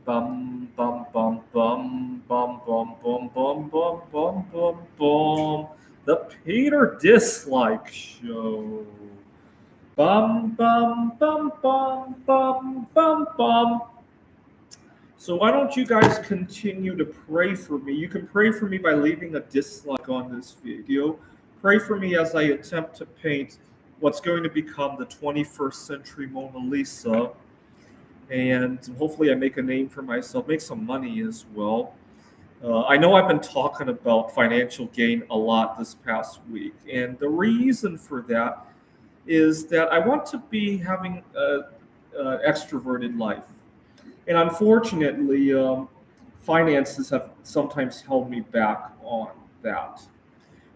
Bum bum bum bum bum bum bum bum bum bum bum bum. The Peter Dislike Show. Bum bum bum bum bum bum bum. So why don't you guys continue to pray for me? You can pray for me by leaving a dislike on this video. Pray for me as I attempt to paint what's going to become the 21st century Mona Lisa. And hopefully I make a name for myself, make some money as well. I know I've been talking about financial gain a lot this past week, and the reason for that is that I want to be having a extroverted life. And unfortunately, finances have sometimes held me back on that.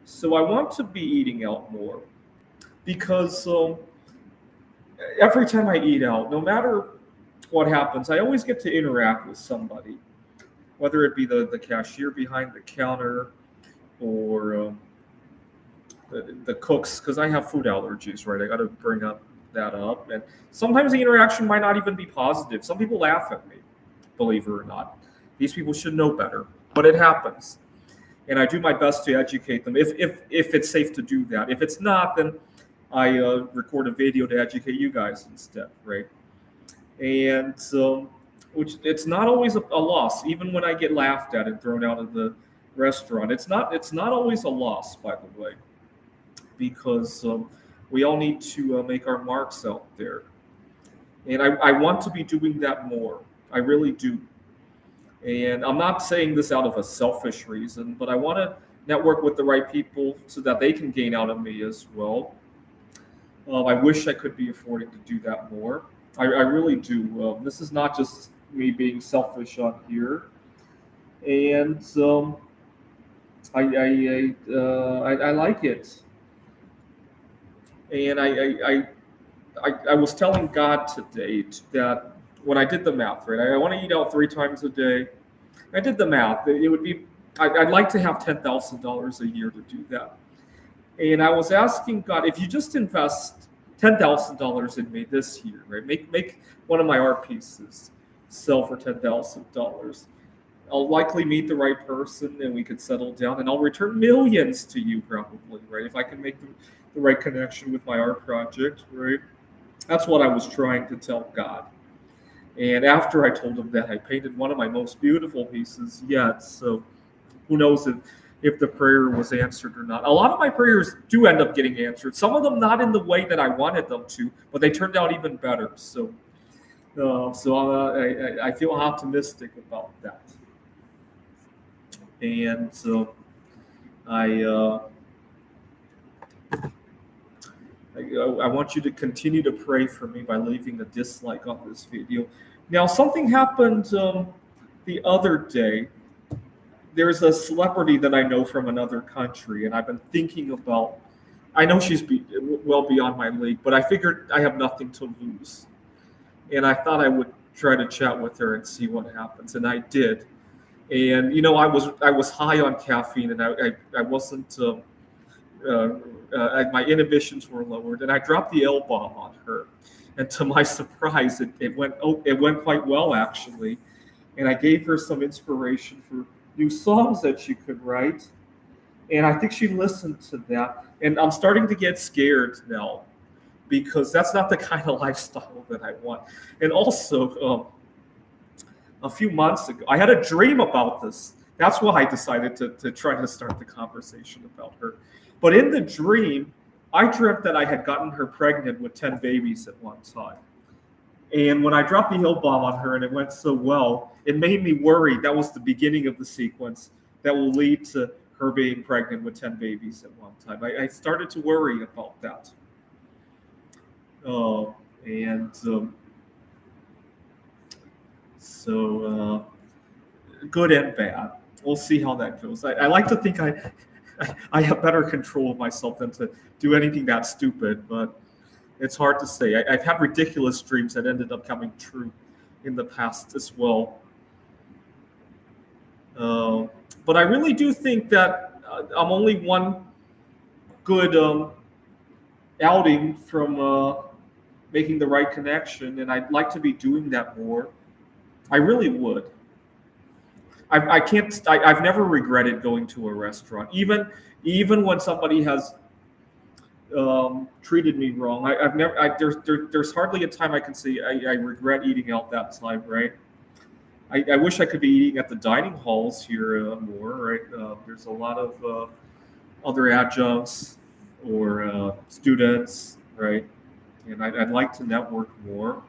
So I want to be eating out more because every time I eat out, no matter what happens, I always get to interact with somebody, whether it be the cashier behind the counter or the cooks, because I have food allergies, right? I got to bring up that up. And sometimes the interaction might not even be positive. Some people laugh at me, believe it or not. These people should know better, but it happens. And I do my best to educate them if it's safe to do that. If it's not, then I record a video to educate you guys instead, right? And which it's not always a loss, even when I get laughed at and thrown out of the restaurant. It's not always a loss, by the way, because we all need to make our marks out there, and I want to be doing that more. I really do, and I'm not saying this out of a selfish reason, but I want to network with the right people so that they can gain out of me as well. I wish I could be affording to do that more. I really do. This is not just me being selfish on here, and I like it. And I was telling God today that when I did the math, right, I want to eat out 3 times a day. I did the math. It would be I'd like to have $10,000 a year to do that. And I was asking God, if you just invest $10,000 in me this year, right? Make one of my art pieces sell for $10,000. I'll likely meet the right person, and we could settle down, and I'll return millions to you probably, right? If I can make the right connection with my art project, right? That's what I was trying to tell God. And after I told him that, I painted one of my most beautiful pieces yet. So who knows if the prayer was answered or not. A lot of my prayers do end up getting answered. Some of them not in the way that I wanted them to, but they turned out even better. So I feel optimistic about that. And so I, uh, I want you to continue to pray for me by leaving a dislike on this video. Now, something happened the other day. There's a celebrity that I know from another country, and I've been thinking about. I know well beyond my league, but I figured I have nothing to lose, and I thought I would try to chat with her and see what happens, and I did. And I was high on caffeine, and I wasn't. My inhibitions were lowered, and I dropped the L bomb on her. And to my surprise, it went quite well actually. And I gave her some inspiration for new songs that she could write. And I think she listened to that. And I'm starting to get scared now because that's not the kind of lifestyle that I want. And also, a few months ago, I had a dream about this. That's why I decided to try to start the conversation about her. But in the dream, I dreamt that I had gotten her pregnant with 10 babies at one time. And when I dropped the hill bomb on her and it went so well, it made me worry that was the beginning of the sequence that will lead to her being pregnant with 10 babies at one time. I started to worry about that. And so good and bad. We'll see how that goes. I like to think I have better control of myself than to do anything that stupid, but it's hard to say. I've had ridiculous dreams that ended up coming true in the past as well. But I really do think that I'm only one good outing from making the right connection, and I'd like to be doing that more. I really would. I can't. I've never regretted going to a restaurant, even when somebody has treated me wrong. I've never. There's hardly a time I can say I regret eating out that time. Right. I wish I could be eating at the dining halls here more. Right. There's a lot of other adjuncts or students. Right. And I'd like to network more.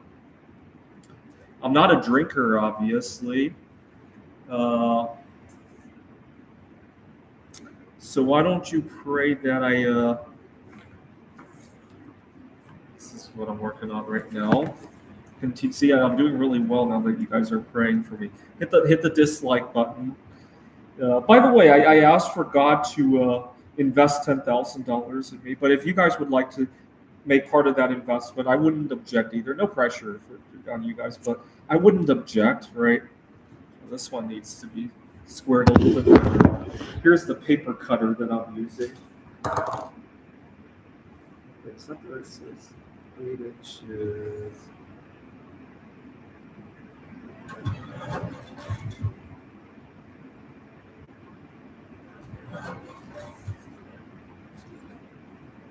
I'm not a drinker, obviously. Uh, so why don't you pray that this is what I'm working on right now. See, I'm doing really well now that you guys are praying for me. Hit the dislike button. By the way, I asked for God to invest $10,000 in me, but if you guys would like to make part of that investment, I wouldn't object either. No pressure on you guys, but I wouldn't object, right? This one needs to be squared a little bit better. Here's the paper cutter that I'm using. It's not there. It says 8 inches.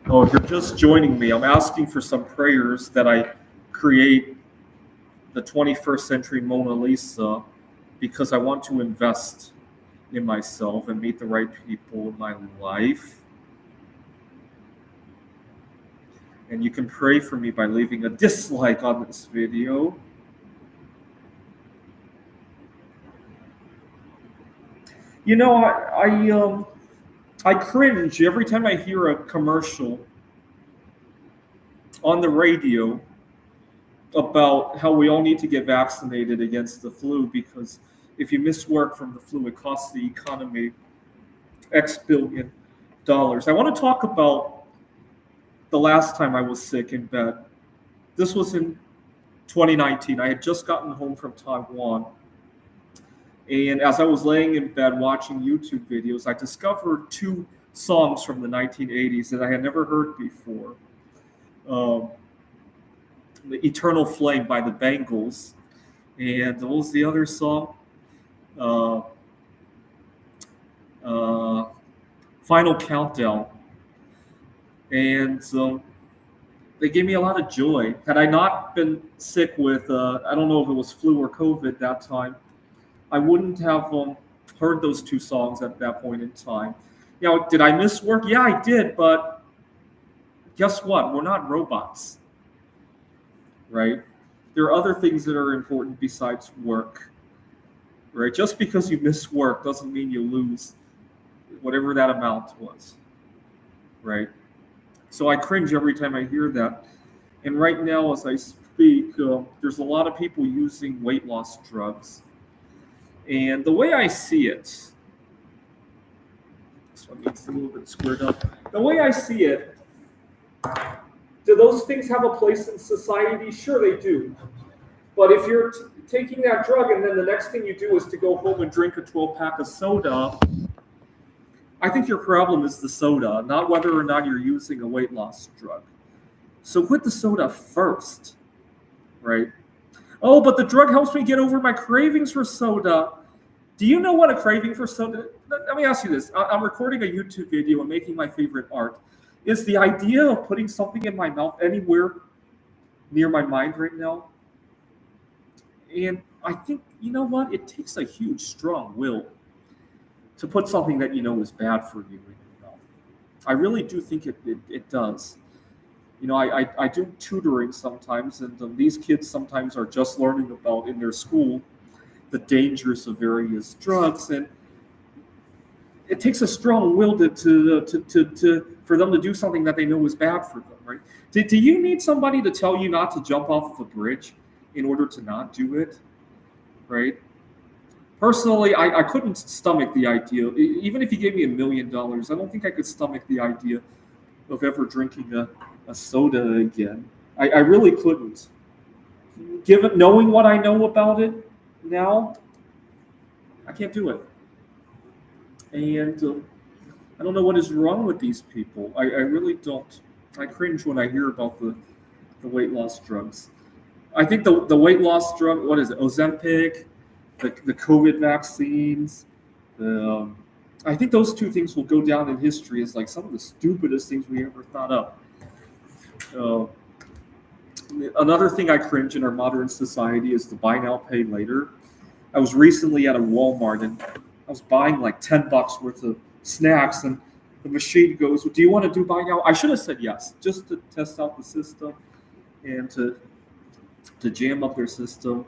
Oh, if you're just joining me, I'm asking for some prayers that I create the 21st century Mona Lisa because I want to invest in myself and meet the right people in my life. And you can pray for me by leaving a dislike on this video. You know, I cringe every time I hear a commercial on the radio about how we all need to get vaccinated against the flu because if you miss work from the flu, it costs the economy X billion dollars. I want to talk about the last time I was sick in bed. This was in 2019. I had just gotten home from Taiwan. And as I was laying in bed watching YouTube videos, I discovered two songs from the 1980s that I had never heard before. The Eternal Flame by the Bangles. And what was the other song? Final Countdown. And they gave me a lot of joy. Had I not been sick with, I don't know if it was flu or COVID that time, I wouldn't have heard those two songs at that point in time. You know, did I miss work? Yeah, I did. But guess what? We're not robots, right? There are other things that are important besides work, right? Just because you miss work doesn't mean you lose whatever that amount was, right? So I cringe every time I hear that. And right now, as I speak, there's a lot of people using weight loss drugs. And the way I see it, this one needs a little bit squared up. The way I see it, do those things have a place in society? Sure, they do. But if you're taking that drug and then the next thing you do is to go home and drink a 12-pack of soda, I think your problem is the soda, not whether or not you're using a weight loss drug. So quit the soda first, right? Oh, but the drug helps me get over my cravings for soda. Do you know what a craving for soda? Let me ask you this. I'm recording a YouTube video and making my favorite art. Is the idea of putting something in my mouth anywhere near my mind right now? And I think, you know what? It takes a huge, strong will to put something that you know is bad for you in your mouth. I really do think it does. You know, I do tutoring sometimes, and these kids sometimes are just learning about in their school the dangers of various drugs, and it takes a strong will to for them to do something that they know is bad for them, right? Do you need somebody to tell you not to jump off of a bridge in order to not do it, right? Personally, I couldn't stomach the idea. Even if you gave me $1 million, I don't think I could stomach the idea of ever drinking a soda again. I really couldn't. Given knowing what I know about it now, I can't do it. And I don't know what is wrong with these people. I really don't. I cringe when I hear about the weight loss drugs. I think the weight loss drug, what is it, Ozempic, the COVID vaccines, the, I think those two things will go down in history as like some of the stupidest things we ever thought up. Uh, Another thing I cringe in our modern society is the buy now, pay later. I was recently at a Walmart and I was buying like $10 worth of snacks, and the machine goes, "Do you want to do buy now?" I should have said yes, just to test out the system and to jam up their system.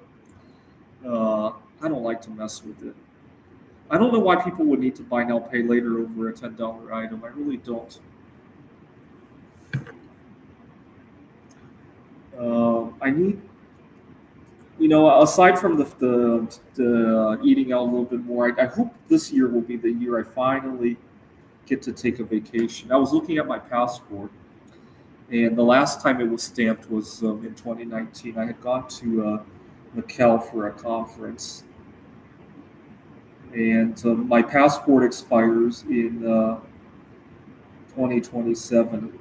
I don't like to mess with it. I don't know why people would need to buy now, pay later over a $10 item. I really don't. I need, aside from the eating out a little bit more, I hope this year will be the year I finally get to take a vacation. I was looking at my passport, and the last time it was stamped was in 2019. I had gone to Macau for a conference, and my passport expires in 2027.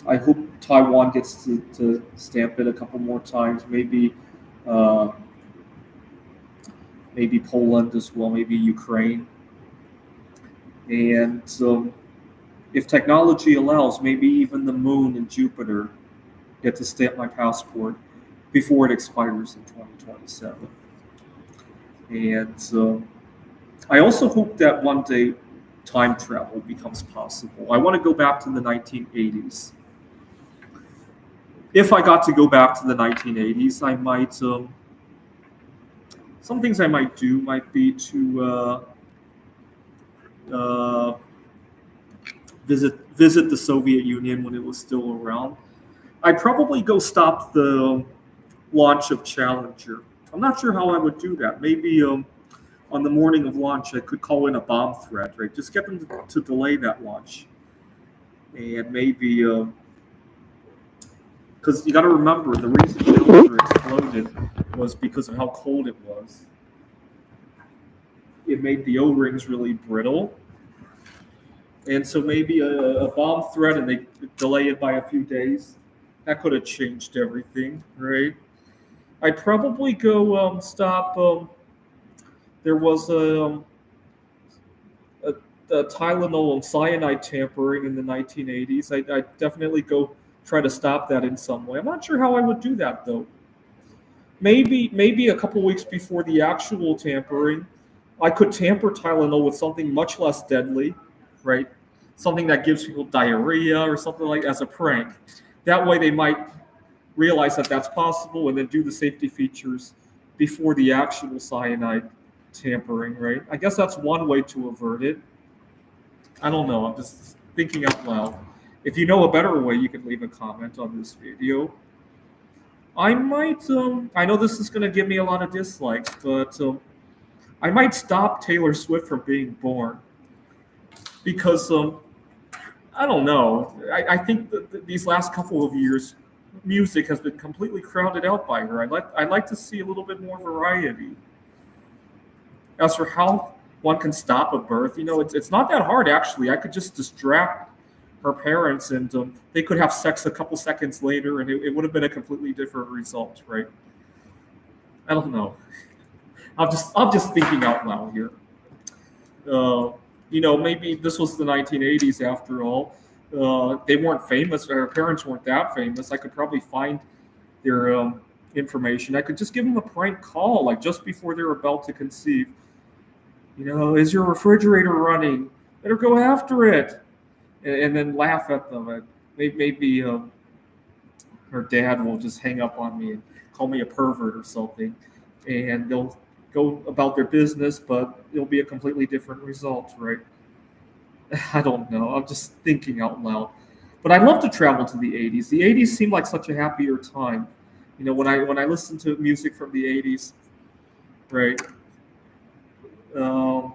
I hope Taiwan gets to stamp it a couple more times. Uh, maybe Poland as well. Maybe Ukraine. And if technology allows, maybe even the moon and Jupiter get to stamp my passport before it expires in 2027. And I also hope that one day time travel becomes possible. I want to go back to the 1980s. If I got to go back to the 1980s, I might. Some things I might do might be to uh, visit the Soviet Union when it was still around. I'd probably go stop the launch of Challenger. I'm not sure how I would do that. Maybe on the morning of launch, I could call in a bomb threat, right? Just get them to delay that launch, and maybe because you got to remember the reason Challenger exploded was because of how cold it was. It made the O-rings really brittle, and so maybe a bomb threat, and they delay it by a few days. That could have changed everything, right? I'd probably go stop. There was a, a Tylenol and cyanide tampering in the 1980s. I'd definitely go try to stop that in some way. I'm not sure how I would do that though. Maybe a couple weeks before the actual tampering, I could tamper Tylenol with something much less deadly, right? Something that gives people diarrhea or something like as a prank. That way they might realize that that's possible and then do the safety features before the actual cyanide tampering, right? I guess that's one way to avert it. I don't know. I'm just thinking out loud. If you know a better way, you can leave a comment on this video. I might, I know this is going to give me a lot of dislikes, but I might stop Taylor Swift from being born because I don't know. I think that these last couple of years, music has been completely crowded out by her. I'd like to see a little bit more variety. As for how one can stop a birth, it's not that hard actually. I could just distract her parents, and they could have sex a couple seconds later, and it would have been a completely different result, right? I don't know. I'm just thinking out loud here. Uh, maybe this was the 1980s after all. They weren't famous. Her parents weren't that famous. I could probably find their information. I could just give them a prank call, like just before they're about to conceive. Is your refrigerator running? Better go after it, and then laugh at them. And maybe her dad will just hang up on me and call me a pervert or something, and they'll go about their business, but it'll be a completely different result, right? I don't know. I'm just thinking out loud. But I'd love to travel to the 80s. The 80s seemed like such a happier time. When I listen to music from the 80s, right? Um,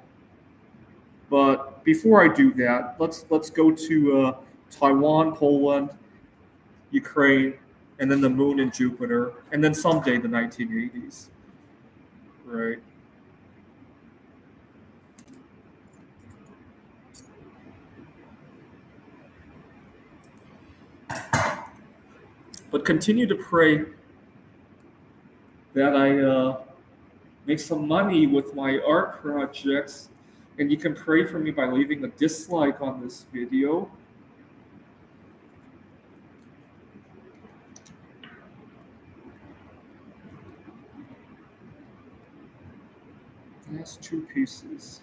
but before I do that, let's go to Taiwan, Poland, Ukraine, and then the moon and Jupiter, and then someday the 1980s, right? But continue to pray that I make some money with my art projects. And you can pray for me by leaving a dislike on this video. That's 2 pieces.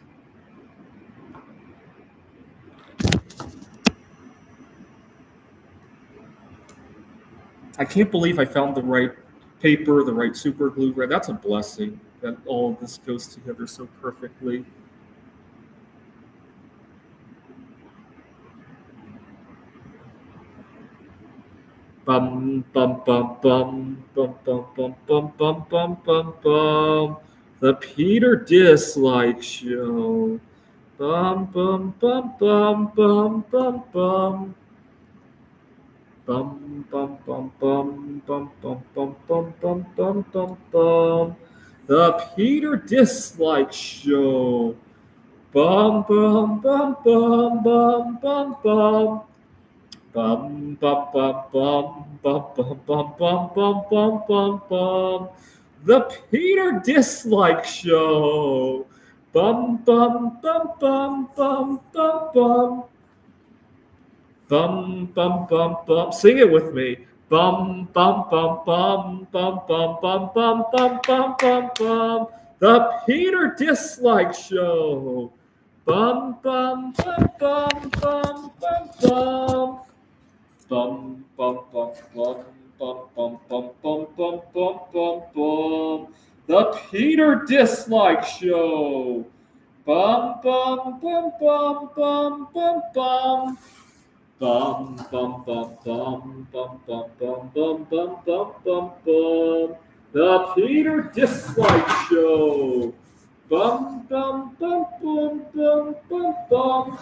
I can't believe I found the right paper, the right super glue. That's a blessing that all of this goes together so perfectly. Bum bum bum bum bum bum bum bum bum bum bum bum. The Peter Dislike Show. Bum bum bum bum bum bum bum. Bum bum bum bum bum bum bum bum bum bum bum bum. The Peter Dislike Show. Bum bum bum bum bum bum bum. Bum bum bum bum bum bum bum bum bum bum bum bum. The Peter Dislike Show. Bum bum bum bum bum bum bum. Bum bum bum bum. Sing it with me. Bum bum bum bum bum bum bum bum bum bum bum bum. The Peter Dislike Show. Bum bum bum bum bum bum bum. Bum bum bum bum bum bum bum bum bum bum bum bum. The Peter Dislike Show. Bum bum bum bum bum bum bum. Bum bum bum bum bum bum bum bum bum bum bum bum. The Peter Dislike Show. Bum bum bum bum bum bum bum.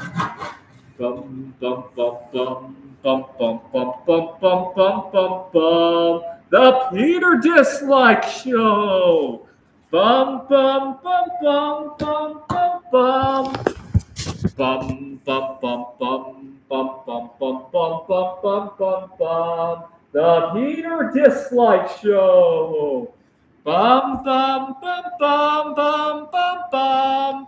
Bum bum bum bum bum bum bum bum bum bum bum bum. The Peter Dislike Show. Bum bum bum bum bum bum bum. Bum bum bum bum bum bum bum bum bum bum bum bum. The Peter Dislike Show. Bum bum bum bum bum bum bum.